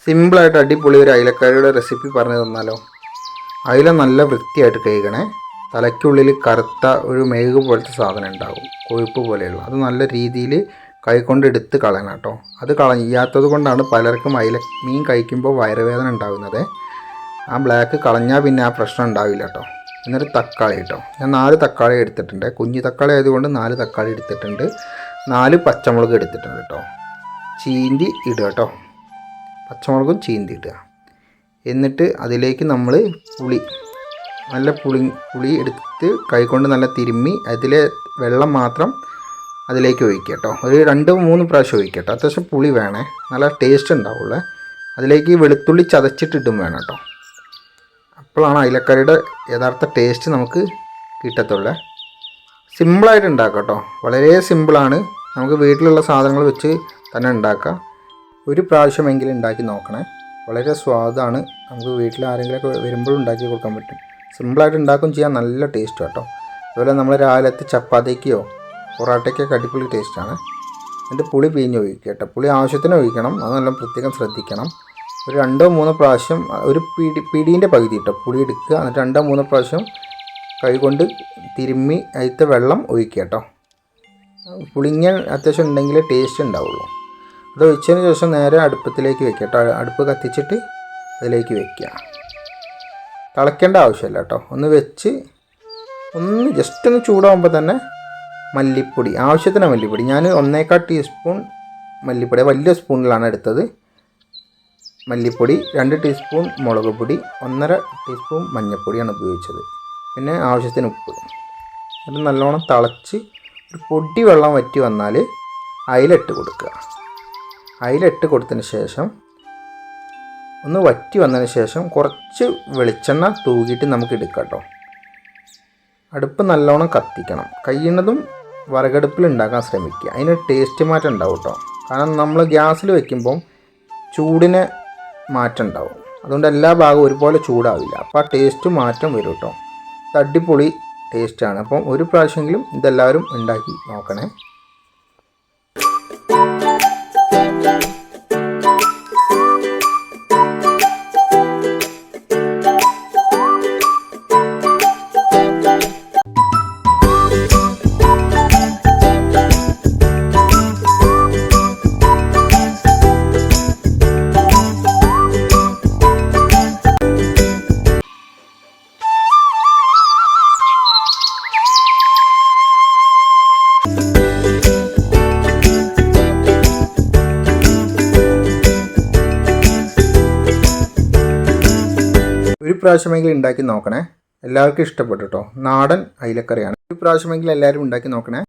സിമ്പിളായിട്ട് അടിപൊളി ഒരു അയിലക്കറിയുടെ റെസിപ്പി പറഞ്ഞു തന്നാലോ? അയില നല്ല വൃത്തിയായിട്ട് കഴുകണേ. തലയ്ക്കുള്ളിൽ കറുത്ത ഒരു മെഴുക് പോലത്തെ സാധനം ഉണ്ടാകും, കൊഴുപ്പ് പോലെയുള്ള. അത് നല്ല രീതിയിൽ കൈകൊണ്ട് എടുത്ത് കളയണം കേട്ടോ. അത് കളയാത്തത് കൊണ്ടാണ് പലർക്കും മീൻ കഴിക്കുമ്പോൾ വയറുവേദന ഉണ്ടാകുന്നത്. ആ ബ്ലാക്ക് കളഞ്ഞാൽ പിന്നെ ആ പ്രശ്നം ഉണ്ടാവില്ല കേട്ടോ. എന്നിട്ട് തക്കാളി കേട്ടോ, ഞാൻ 4 തക്കാളി എടുത്തിട്ടുണ്ട്. കുഞ്ഞു തക്കാളി ആയതുകൊണ്ട് 4 തക്കാളി എടുത്തിട്ടുണ്ട്. 4 പച്ചമുളക് എടുത്തിട്ടുണ്ട് കേട്ടോ. ചീന്തി ഇടുക കേട്ടോ, പച്ചമുളകും ചീന്തി ഇടുക. എന്നിട്ട് അതിലേക്ക് നമ്മൾ നല്ല പുളി എടുത്ത് കൈകൊണ്ട് നല്ല തിരുമ്മി അതിലെ വെള്ളം മാത്രം അതിലേക്ക് ഒഴിക്കുക കേട്ടോ. ഒരു 2-3 പ്രാവശ്യം ഒഴിക്കുക കേട്ടോ. അത്യാവശ്യം പുളി വേണേ, നല്ല ടേസ്റ്റ് ഉണ്ടാവുള്ളൂ. അതിലേക്ക് വെളുത്തുള്ളി ചതച്ചിട്ടിട്ടും വേണം കേട്ടോ. അപ്പോഴാണ് അയിലക്കറിയുടെ യഥാർത്ഥ ടേസ്റ്റ് നമുക്ക് കിട്ടത്തുള്ളൂ. സിമ്പിളായിട്ട് ഉണ്ടാക്കാം കേട്ടോ, വളരെ സിമ്പിളാണ്. നമുക്ക് വീട്ടിലുള്ള സാധനങ്ങൾ വെച്ച് തന്നെ ഉണ്ടാക്കാം. ഒരു പ്രാവശ്യമെങ്കിലും ഉണ്ടാക്കി നോക്കണേ, വളരെ സ്വാദാണ്. നമുക്ക് വീട്ടിൽ ആരെങ്കിലുമൊക്കെ വരുമ്പോഴും ഉണ്ടാക്കി കൊടുക്കാൻ പറ്റും. സിമ്പിളായിട്ട് ഉണ്ടാക്കുകയും ചെയ്യാൻ നല്ല ടേസ്റ്റ് കേട്ടോ. അതുപോലെ നമ്മൾ രാവിലത്തെ ചപ്പാത്തിക്കോ പൊറാട്ടയ്ക്കൊക്കെ അടിപൊളി ടേസ്റ്റാണ്. എന്നിട്ട് പുളി പിഴിഞ്ഞ് ഒഴിക്കുക കേട്ടോ. പുളി ആവശ്യത്തിന് ഒഴിക്കണം, അതെല്ലാം പ്രത്യേകം ശ്രദ്ധിക്കണം. ഒരു 2-3 പ്രാവശ്യം, ഒരു പിടീൻ്റെ പകുതി കേട്ടോ പുളി എടുക്കുക. എന്നിട്ട് 2-3 പ്രാവശ്യം കൈകൊണ്ട് തിരുമ്മി അതിലത്തെ വെള്ളം ഒഴിക്കുക കേട്ടോ. പുളിങ്ങ അത്യാവശ്യം ഉണ്ടെങ്കിലേ ടേസ്റ്റ് ഉണ്ടാവുള്ളൂ. അത് ഒഴിച്ചതിന് ശേഷം നേരെ അടുപ്പത്തിലേക്ക് വെക്കുക കേട്ടോ. അടുപ്പ് കത്തിച്ചിട്ട് അതിലേക്ക് വെക്കുക. തിളയ്ക്കേണ്ട ആവശ്യമില്ല കേട്ടോ. ഒന്ന് വെച്ച് ജസ്റ്റ് ഒന്ന് ചൂടാകുമ്പോൾ തന്നെ മല്ലിപ്പൊടി, ആവശ്യത്തിന് മല്ലിപ്പൊടി. ഞാൻ 1/4 ടീസ്പൂൺ മല്ലിപ്പൊടി, വലിയ സ്പൂണിലാണ് എടുത്തത്. മല്ലിപ്പൊടി 2 ടീസ്പൂൺ മുളക് പൊടി, 1.5 ടീസ്പൂൺ മഞ്ഞൾപ്പൊടിയാണ് ഉപയോഗിച്ചത്. പിന്നെ ആവശ്യത്തിന് ഉപ്പ്. അത് നല്ലോണം തിളച്ച് ഒരു പൊടി വെള്ളം വറ്റി വന്നാൽ അയിലിട്ട് കൊടുക്കുക. അയിലിട്ട് കൊടുത്തതിന് ശേഷം ഒന്ന് വറ്റി വന്നതിന് ശേഷം കുറച്ച് വെളിച്ചെണ്ണ തൂകിയിട്ട് നമുക്ക് എടുക്കാം കേട്ടോ. അടുപ്പ് നല്ലോണം കത്തിക്കണം. കഴിയുന്നതും വിറകടുപ്പിൽ ഉണ്ടാക്കാൻ ശ്രമിക്കുക. അതിന് ടേസ്റ്റ് മാറ്റം ഉണ്ടാവും കേട്ടോ. കാരണം നമ്മൾ ഗ്യാസിൽ വയ്ക്കുമ്പം ചൂടിന് മാറ്റം ഉണ്ടാവും. അതുകൊണ്ട് എല്ലാ ഭാഗവും ഒരുപോലെ ചൂടാവില്ല. അപ്പോൾ ആ ടേസ്റ്റ് മാറ്റം വരും കേട്ടോ. ഇത് അടിപൊളി ടേസ്റ്റാണ്. അപ്പം ഒരു പ്രാവശ്യമെങ്കിലും ഇതെല്ലാവരും ഉണ്ടാക്കി നോക്കണേ. ഒരു പ്രാവശ്യമെങ്കിലും ഉണ്ടാക്കി നോക്കണേ. എല്ലാവർക്കും ഇഷ്ടപ്പെട്ടു കേട്ടോ. നാടൻ അയിലക്കറിയാണ്. ഒരു പ്രാവശ്യമെങ്കിലും എല്ലാവരും ഉണ്ടാക്കി നോക്കണേ.